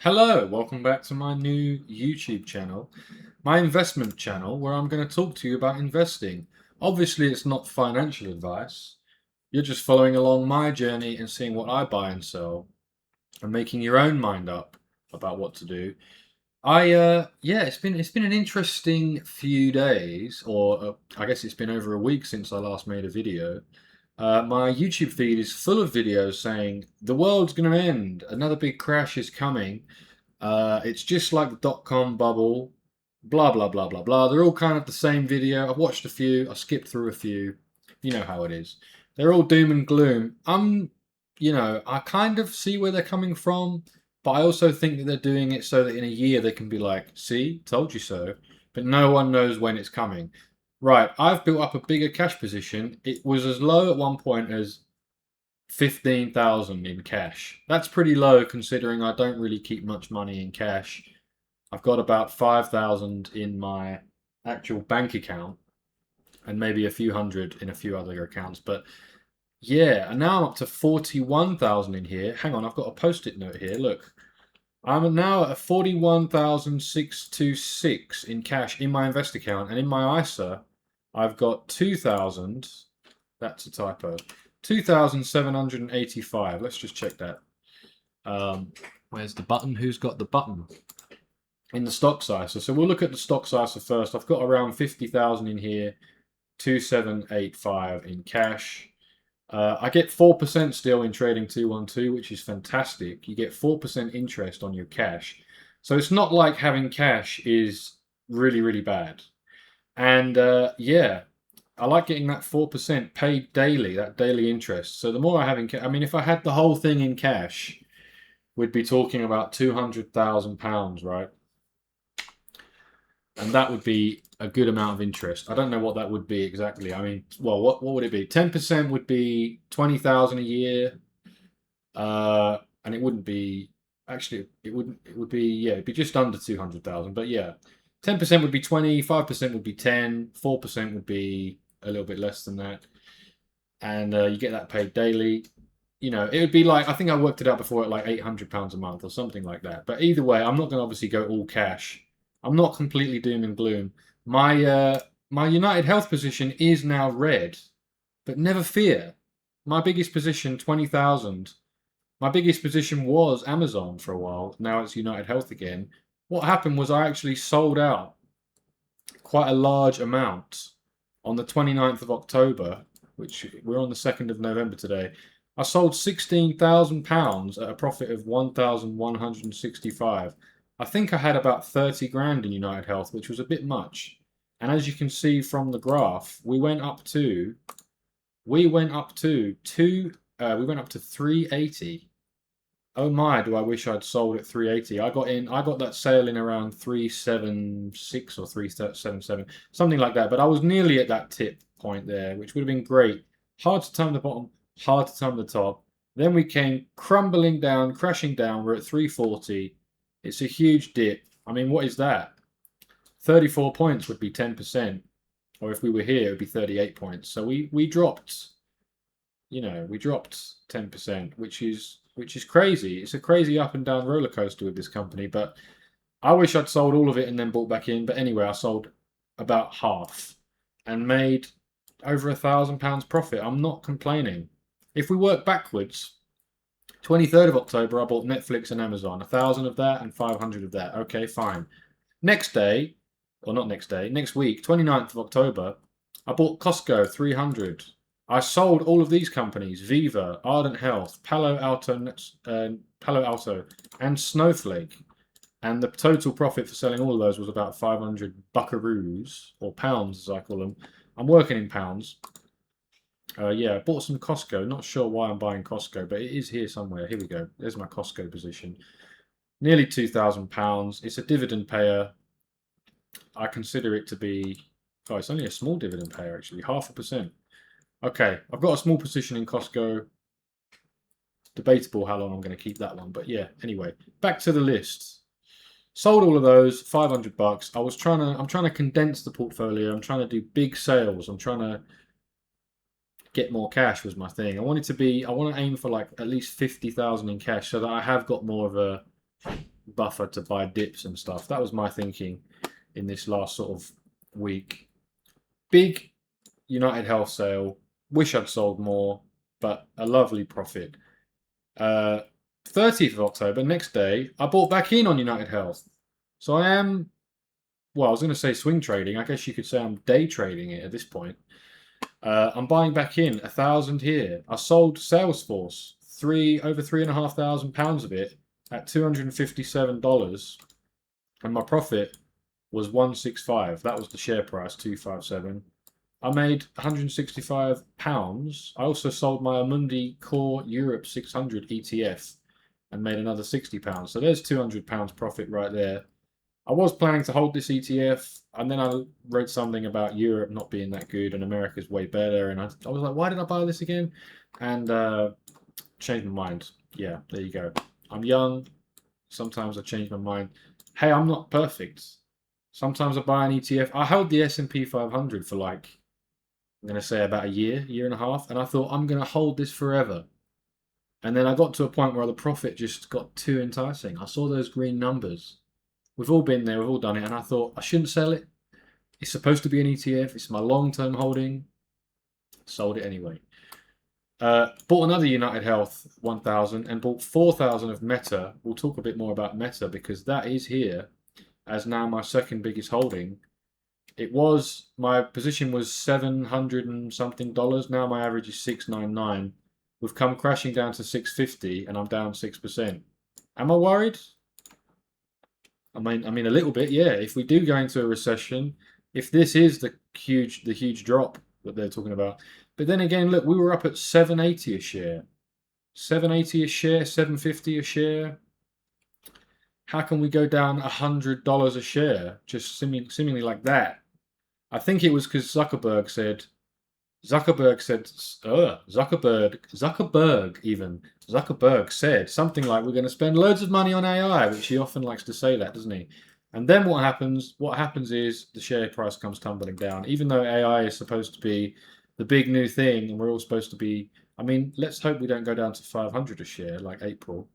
Hello, welcome back to my new YouTube channel, my investment channel, where I'm going to talk to you about investing. Obviously, it's not financial advice. You're just following along my journey and seeing what I buy and sell and making your own mind up about what to do. Yeah, it's been an interesting few days, or I guess it's been over a week since I last made a video. My YouTube feed is full of videos saying the world's going to end, another big crash is coming. It's just like the dot-com bubble, blah blah blah blah blah. They're all kind of the same video. I've watched a few, I skipped through a few. You know how it is. They're all doom and gloom. I kind of see where they're coming from, but I also think that they're doing it so that in a year they can be like, see, told you so. But no one knows when it's coming. Right, I've built up a bigger cash position. It was as low at one point as 15,000 in cash. That's pretty low considering I don't really keep much money in cash. I've got about 5,000 in my actual bank account and maybe a few hundred in a few other accounts. But yeah, and now I'm up to 41,000 in here. Hang on, I've got a post-it note here. Look, I'm now at 41,626 in cash in my invest account, and in my ISA, I've got 2,000. That's a typo. 2,785. Let's just check that. Where's the button? Who's got the button? In the stocks ISA. So we'll look at the stocks ISA first. I've got around 50,000 in here, 2,785 in cash. I get 4% still in trading 212, which is fantastic. You get 4% interest on your cash. So it's not like having cash is really, really bad. And yeah, I like getting that 4% paid daily, that daily interest. So the more I have in cash, I mean, if I had the whole thing in cash, we'd be talking about £200,000, right? And that would be a good amount of interest. I don't know what that would be exactly. I mean, well, what would it be? 10% would be 20,000 a year, and it wouldn't be actually. It wouldn't. It would be yeah. It'd be just under 200,000. But yeah, 10% would be 20. 5% would be 10. 4% would be a little bit less than that, and you get that paid daily. You know, it would be like I think I worked it out before at like £800 a month or something like that. But either way, I'm not going to obviously go all cash. I'm not completely doom and gloom. My United Health position is now red, but never fear. My biggest position, 20,000. My biggest position was Amazon for a while. Now it's United Health again. What happened was I actually sold out quite a large amount on the 29th of October, which we're on the 2nd of November today. I sold £16,000 at a profit of 1,165. I think I had about 30 grand in United Health, which was a bit much. And as you can see from the graph, we went up to 380. Oh my, do I wish I'd sold at 380. I got that sale in around 376 or 377, something like that. But I was nearly at that tip point there, which would have been great. Hard to time the bottom, hard to time the top. Then we came crumbling down, crashing down. We're at 340. It's a huge dip. I mean, what is that? 34 points would be 10%. Or if we were here, it would be 38 points. So we dropped, we dropped 10%, which is crazy. It's a crazy up and down roller coaster with this company, but I wish I'd sold all of it and then bought back in. But anyway, I sold about half and made over £1,000 profit. I'm not complaining. If we work backwards, 23rd of October, I bought Netflix and Amazon, 1,000 of that and 500 of that. Okay, fine. Next day, or not next day, next week, 29th of October, I bought Costco, 300. I sold all of these companies: Viva, Ardent Health, Palo Alto, and Snowflake. And the total profit for selling all of those was about 500 buckaroos, or pounds as I call them. I'm working in pounds. Yeah, I bought some Costco. Not sure why I'm buying Costco, but it is here somewhere. Here we go. There's my Costco position. Nearly £2,000. It's a dividend payer. I consider it to be. Oh, it's only a small dividend payer actually, 0.5%. Okay, I've got a small position in Costco. Debatable how long I'm going to keep that one, but yeah. Anyway, back to the list. Sold all of those, 500 bucks. I'm trying to condense the portfolio. I'm trying to do big sales. I'm trying to get more cash was my thing. I want to aim for like at least 50,000 in cash so that I have got more of buffer to buy dips and stuff. That was my thinking in this last sort of week. Big United Health sale. Wish I'd sold more, but a lovely profit. 30th of October, next day, I bought back in on United Health. So I am, well, I was going to say swing trading. I guess you could say I'm day trading it at this point. I'm buying back in 1,000 here. I sold Salesforce over £3,500 of it at $257, and my profit was 165. That was the share price, 257. I made £165. I also sold my Amundi Core Europe 600 ETF and made another £60. So there's £200 profit right there. I was planning to hold this ETF, and then I read something about Europe not being that good and America's way better, and I was like, why did I buy this again? And changed my mind. Yeah, there you go. I'm young. Sometimes I change my mind. Hey, I'm not perfect. Sometimes I buy an ETF. I held the S&P 500 for like, I'm going to say about a year and a half, and I thought I'm going to hold this forever. And then I got to a point where the profit just got too enticing. I saw those green numbers. We've all been there, we've all done it, and I thought I shouldn't sell it. It's supposed to be an ETF. It's my long-term holding. Sold it anyway. Bought another United Health 1,000 and bought 4,000 of Meta. We'll talk a bit more about Meta because that is here as now my second biggest holding. My position was $700 and something. Now my average is $699. We've come crashing down to 650 and I'm down 6%. Am I worried? I mean a little bit, yeah. If we do go into a recession, if this is the huge drop that they're talking about. But then again, look, we were up at 780 a share. 780 a share, 750 a share. How can we go down $100 a share just seemingly like that? I think it was because Zuckerberg said Zuckerberg said something like, we're going to spend loads of money on AI, which he often likes to say that, doesn't he? And then what happens? What happens is the share price comes tumbling down, even though AI is supposed to be the big new thing, and we're all supposed to be. I mean, let's hope we don't go down to 500 a share like April.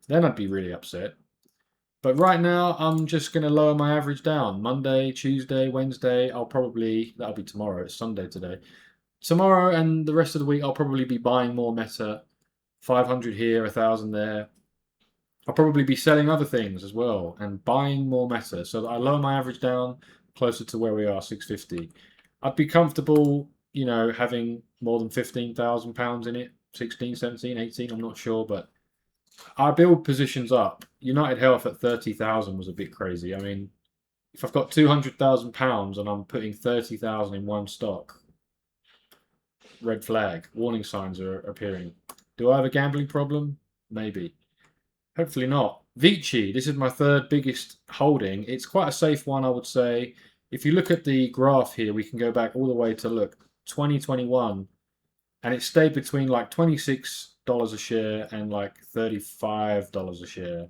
Then I'd be really upset. But right now, I'm just going to lower my average down. Monday, Tuesday, Wednesday, that'll be tomorrow. It's Sunday today. Tomorrow and the rest of the week, I'll probably be buying more Meta. 500 here, 1,000 there. I'll probably be selling other things as well and buying more Meta so that I lower my average down closer to where we are, 650. I'd be comfortable, having more than £15,000 in it, 16, 17, 18, I'm not sure, but I build positions up. United Health at 30,000 was a bit crazy. I mean, if I've got £200,000 and I'm putting 30,000 in one stock, red flag, warning signs are appearing. Do I have a gambling problem? Maybe. Hopefully not. Vici, this is my third biggest holding. It's quite a safe one, I would say. If you look at the graph here, we can go back all the way to 2021, and it stayed between like $26 a share and like $35 a share.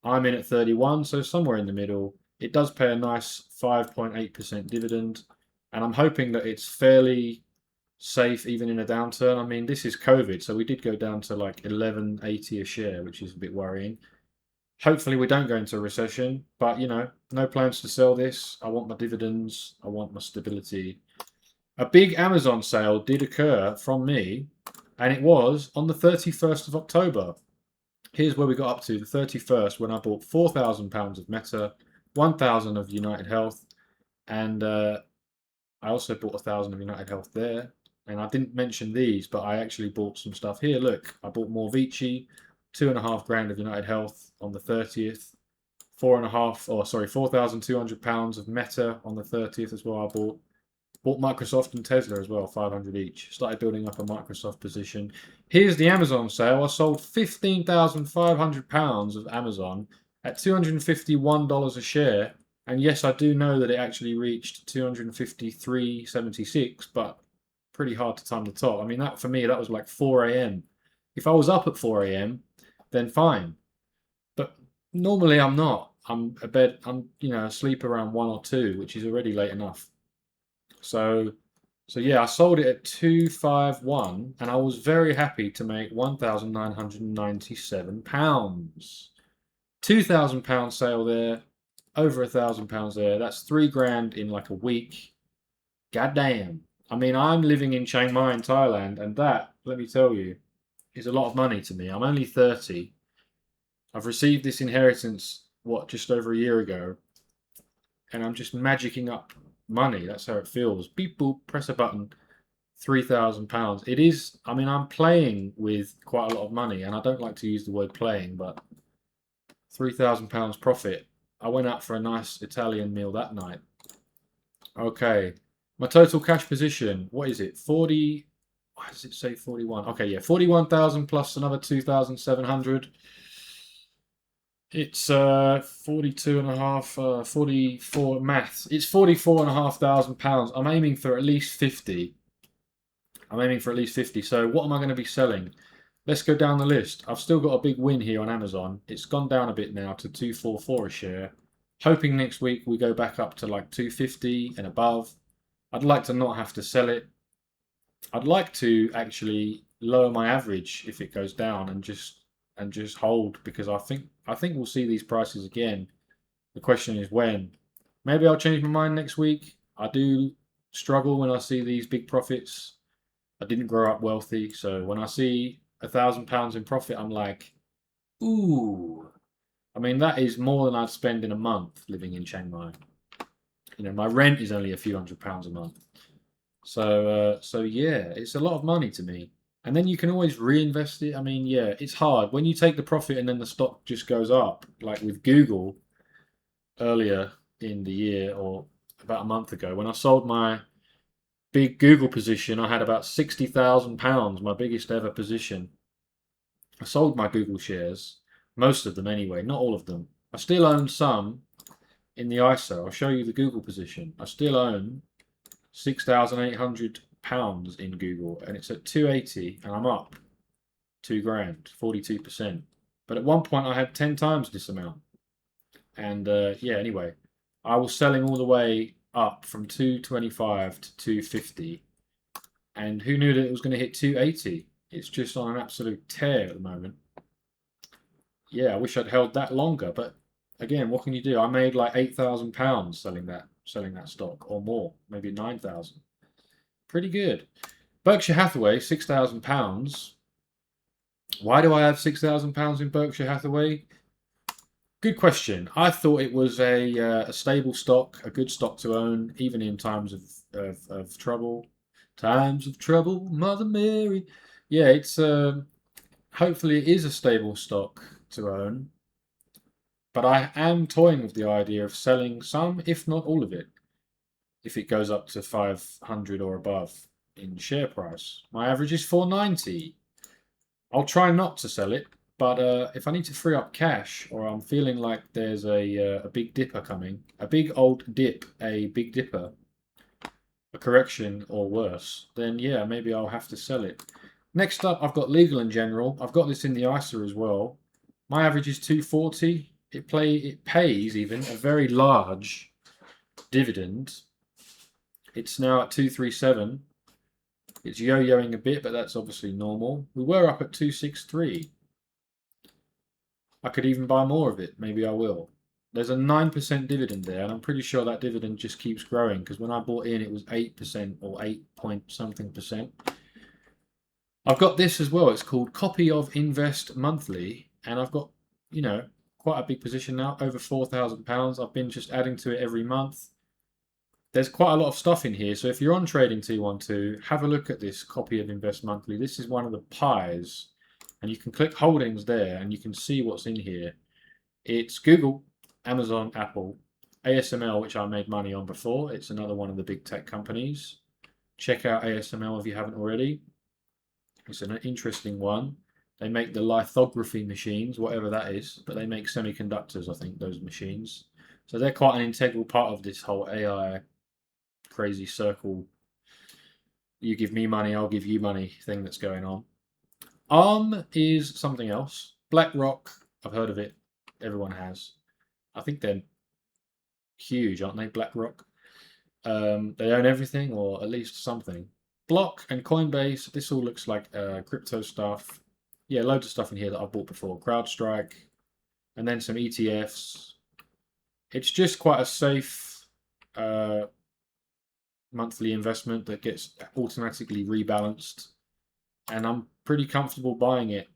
I'm in at 31, so somewhere in the middle. It does pay a nice 5.8% dividend, and I'm hoping that it's fairly safe even in a downturn. I mean, this is COVID, so we did go down to like 11.80 a share, which is a bit worrying. Hopefully we don't go into a recession, but no plans to sell this. I want my dividends. I want my stability. A big Amazon sale did occur from me, and it was on the 31st of October. Here's where we got up to, the 31st, when I bought £4,000 of Meta, 1,000 of United Health, and I also bought 1,000 of United Health there. And I didn't mention these, but I actually bought some stuff here. Look, I bought more Vici, 2.5 grand of United Health on the 30th, £4,200 of Meta on the 30th as well. I bought Microsoft and Tesla as well, 500 each. Started building up a Microsoft position. Here's the Amazon sale. I sold £15,500 of Amazon at $251 a share. And yes, I do know that it actually reached 253.76, but pretty hard to time the top. I mean, that for me, that was like 4 a.m. If I was up at 4 a.m., then fine. But normally I'm not. I'm asleep around 1 or 2, which is already late enough. So yeah, I sold it at 251, and I was very happy to make £1,997. £2,000 sale there, over £1,000 there. That's 3 grand in like a week. God damn. I mean, I'm living in Chiang Mai in Thailand, and that, let me tell you, is a lot of money to me. I'm only 30. I've received this inheritance, what, just over a year ago, and I'm just magicking up money. That's how it feels. Beep boop, press a button, £3,000. It is, I mean, I'm playing with quite a lot of money, and I don't like to use the word playing, but £3,000 profit. I went out for a nice Italian meal that night. Okay, my total cash position, what is it? 40, why does it say 41? Okay, yeah, 41,000 plus another 2,700. It's 42 and a half, 44 maths. It's 44,500 pounds. I'm aiming for at least 50. I'm aiming for at least 50. So what am I going to be selling? Let's go down the list. I've still got a big win here on Amazon. It's gone down a bit now to 244 a share. Hoping next week we go back up to like 250 and above. I'd like to not have to sell it. I'd like to actually lower my average if it goes down and just hold, because I think we'll see these prices again. The question is when. Maybe I'll change my mind next week. I do struggle when I see these big profits. I didn't grow up wealthy, so when I see £1,000 in profit, I'm like, ooh. I mean, that is more than I'd spend in a month living in Chiang Mai. You know, my rent is only a few £100s a month. So yeah, it's a lot of money to me. And then you can always reinvest it. I mean, yeah, it's hard when you take the profit and then the stock just goes up, like with Google earlier in the year or about a month ago. When I sold my big Google position, I had about £60,000, my biggest ever position. I sold my Google shares, most of them anyway, not all of them. I still own some in the ISA. I'll show you the Google position. I still own £6,800 in Google, and it's at 280, and I'm up 2 grand, 42%. But at one point I had 10 times this amount. And yeah, anyway, I was selling all the way up from 225 to 250, and who knew that it was going to hit 280? It's just on an absolute tear at the moment. Yeah, I wish I'd held that longer, but again, what can you do? I made like £8,000 selling that stock, or more, maybe 9,000. Pretty good. Berkshire Hathaway, £6,000. Why do I have £6,000 in Berkshire Hathaway? Good question. I thought it was a stable stock, a good stock to own, even in times of trouble. Times of trouble, Mother Mary. Yeah, it's hopefully it is a stable stock to own. But I am toying with the idea of selling some, if not all of it, if it goes up to 500 or above in share price. My average is 490. I'll try not to sell it, but if I need to free up cash, or I'm feeling like there's a big dipper coming, a big old dip, a big dipper, a correction or worse, then yeah, maybe I'll have to sell it. Next up, I've got Legal and General. I've got this in the ISA as well. My average is 240. It pays even a very large dividend. It's now at 237. It's yo-yoing a bit, but that's obviously normal. We were up at 263. I could even buy more of it. Maybe I will. There's a 9% dividend there, and I'm pretty sure that dividend just keeps growing, because when I bought in, it was 8% or 8 point something percent. I've got this as well. It's called Copy of Invest Monthly, and I've got, you know, quite a big position now, over £4,000. I've been just adding to it every month. There's quite a lot of stuff in here, so if you're on Trading 212, have a look at this Copy of Invest Monthly. This is one of the pies, and you can click holdings there, and you can see what's in here. It's Google, Amazon, Apple, ASML, which I made money on before. It's another one of the big tech companies. Check out ASML if you haven't already. It's an interesting one. They make the lithography machines, whatever that is, but they make semiconductors, I think, those machines. So they're quite an integral part of this whole AI crazy circle. You give me money, I'll give you money thing that's going on. ARM is something else. BlackRock, I've heard of it. Everyone has. I think they're huge, aren't they, BlackRock? They own everything, or at least something. Block and Coinbase, this all looks like crypto stuff. Yeah, loads of stuff in here that I've bought before. CrowdStrike, and then some ETFs. It's just quite a safe monthly investment that gets automatically rebalanced, and I'm pretty comfortable buying it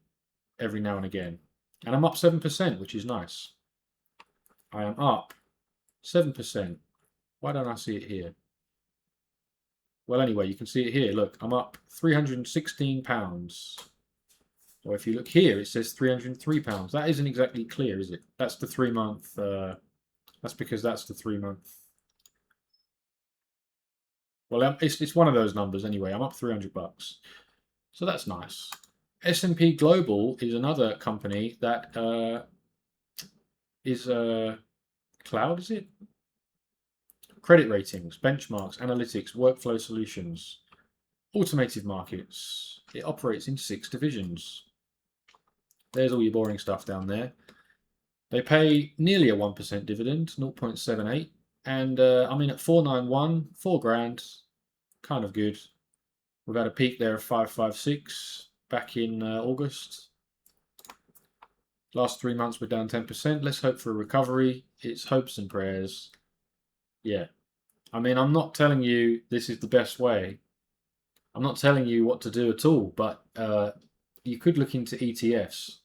every now and again. And I'm up 7%, which is nice. I am up 7%. Why don't I see it here? Well, anyway, you can see it here. Look, I'm up £316. Or if you look here, it says £303. That isn't exactly clear, is it? That's the 3-month. That's because that's the 3-month. Well, it's one of those numbers anyway. I'm up £300. So that's nice. S&P Global is another company that is cloud, is it? Credit ratings, benchmarks, analytics, workflow solutions, automotive markets. It operates in 6 divisions. There's all your boring stuff down there. They pay nearly a 1% dividend, 0.78, and I'm in at 491, 4 grand, kind of good. We've had a peak there of 556 back in August. Last 3 months we're down 10%. Let's hope for a recovery. It's hopes and prayers. Yeah. I mean, I'm not telling you this is the best way. I'm not telling you what to do at all, but you could look into ETFs.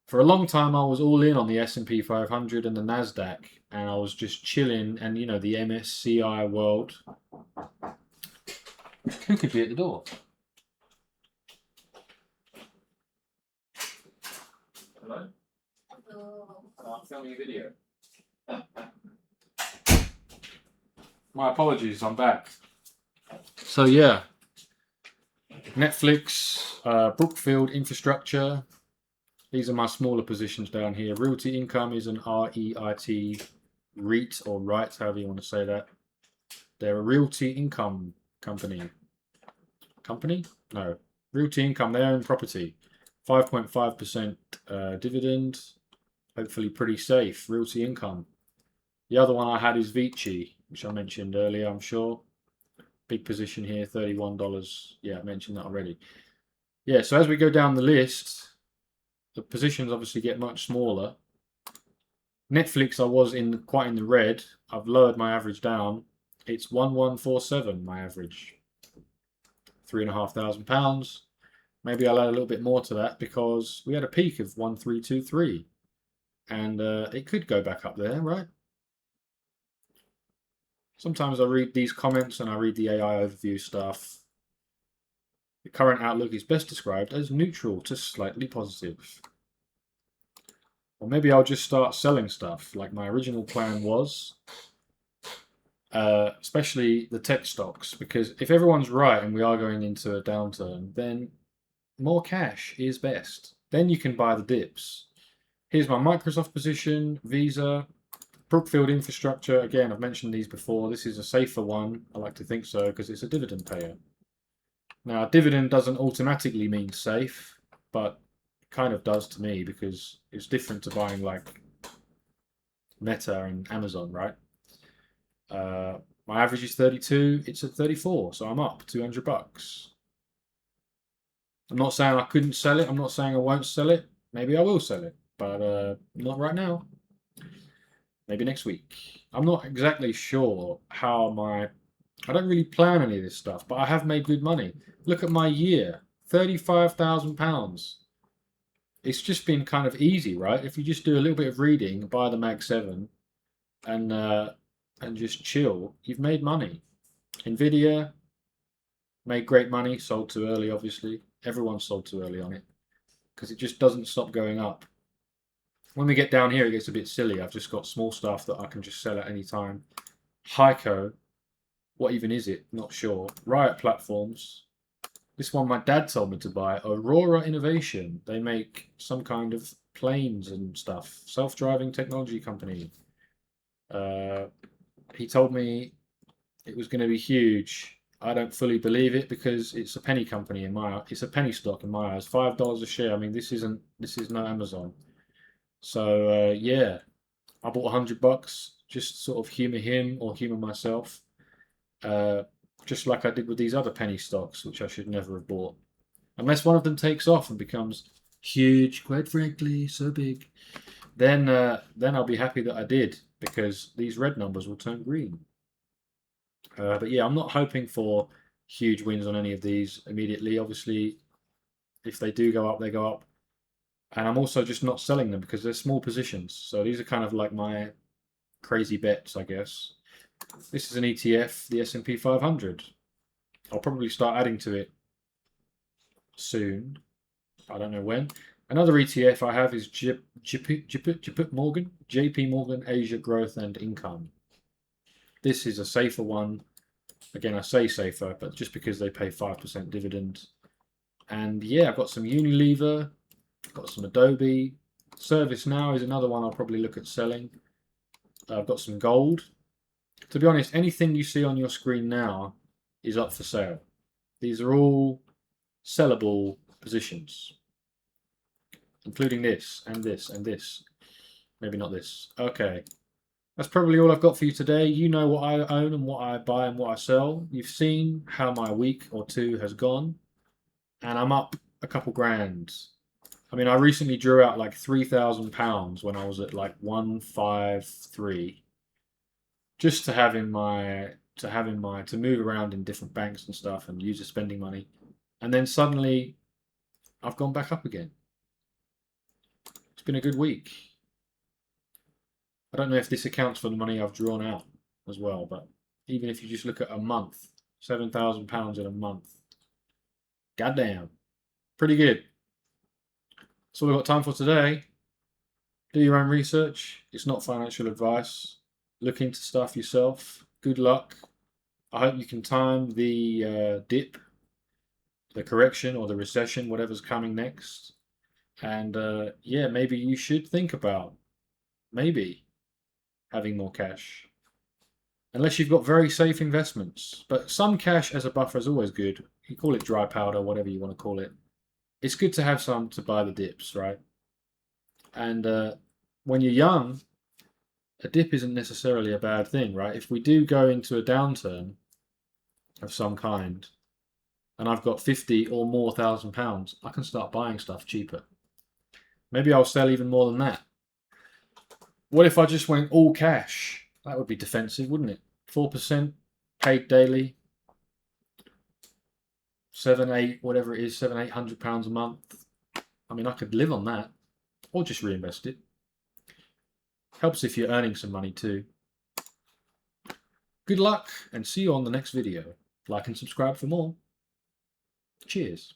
For a long time, I was all in on the S&P 500 and the NASDAQ, and I was just chilling, and, you know, the MSCI world. Who could be at the door? Hello? Hello. I'm filming a video. My apologies, I'm back. So yeah, Netflix, Brookfield Infrastructure. These are my smaller positions down here. Realty Income is an REIT, REIT or REIT, however you want to say that. They're a Realty Income company. Company? No. Realty Income, they own property. 5.5% dividend. Hopefully pretty safe. Realty Income. The other one I had is Vici, which I mentioned earlier, I'm sure. Big position here, $31. Yeah, I mentioned that already. Yeah, so as we go down the list, the positions obviously get much smaller. Netflix, I was quite in the red. I've lowered my average down. It's 1147, my average. £3,500. Maybe I'll add a little bit more to that because we had a peak of 1323. And it could go back up there, right? Sometimes I read these comments and I read the AI overview stuff. The current outlook is best described as neutral to slightly positive. Or maybe I'll just start selling stuff like my original plan was. Especially the tech stocks, because if everyone's right and we are going into a downturn, then more cash is best. Then you can buy the dips. Here's my Microsoft position, Visa, Brookfield Infrastructure. Again, I've mentioned these before. This is a safer one. I like to think so because it's a dividend payer. Now, dividend doesn't automatically mean safe, but it kind of does to me because it's different to buying like Meta and Amazon, right? My average is 32. It's at 34, so I'm up $200. I'm not saying I couldn't sell it. I'm not saying I won't sell it. Maybe I will sell it, but not right now. Maybe next week. I'm not exactly sure how I don't really plan any of this stuff, but I have made good money. Look at my year, £35,000. It's just been kind of easy, right? If you just do a little bit of reading, buy the Mag 7, and just chill, you've made money. Nvidia made great money, sold too early, obviously. Everyone sold too early on it because it just doesn't stop going up. When we get down here, it gets a bit silly. I've just got small stuff that I can just sell at any time. Heiko, what even is it? Not sure. Riot Platforms. This one my dad told me to buy. Aurora Innovation. They make some kind of planes and stuff. Self-driving technology company. He told me it was going to be huge. I don't fully believe it because it's a penny company in my eyes. It's a penny stock in my eyes. $5 a share. I mean, this is no Amazon. So yeah, I bought $100 just to sort of humor him or humor myself, just like I did with these other penny stocks, which I should never have bought, unless one of them takes off and becomes huge. Quite frankly, so big. then I'll be happy that I did, because these red numbers will turn green. But yeah, I'm not hoping for huge wins on any of these immediately. Obviously, if they do go up, they go up. And I'm also just not selling them because they're small positions. So these are kind of like my crazy bets, I guess. This is an ETF, the S&P 500. I'll probably start adding to it soon. I don't know when. Another ETF I have is JP Morgan Asia Growth and Income. This is a safer one. Again, I say safer, but just because they pay 5% dividend. And yeah, I've got some Unilever, got some Adobe. ServiceNow is another one I'll probably look at selling. I've got some gold. To be honest, anything you see on your screen now is up for sale. These are all sellable positions, including this and this and this. Maybe not this. Okay. That's probably all I've got for you today. You know what I own and what I buy and what I sell. You've seen how my week or two has gone, and I'm up a couple grand. I mean, I recently drew out like £3,000 when I was at like 153, just to have in my to move around in different banks and stuff and use as spending money, and then suddenly I've gone back up again. It's been a good week. I don't know if this accounts for the money I've drawn out as well, but even if you just look at a month, £7,000 in a month, goddamn, pretty good. That's all we've got time for today. Do your own research. It's not financial advice. Look into stuff yourself. Good luck. I hope you can time the dip, the correction, or the recession, whatever's coming next. And yeah, maybe you should think about maybe having more cash. Unless you've got very safe investments. But some cash as a buffer is always good. You call it dry powder, whatever you want to call it. It's good to have some to buy the dips, right? And when you're young, a dip isn't necessarily a bad thing, right? If we do go into a downturn of some kind, and I've got 50 or more £1,000, I can start buying stuff cheaper. Maybe I'll sell even more than that. What if I just went all cash? That would be defensive, wouldn't it? 4% paid daily, 7, 8, whatever it is, £700, £800 a month. I mean, I could live on that, or just reinvest it. Helps if you're earning some money too. Good luck, and see you on the next video. Like and subscribe for more. Cheers.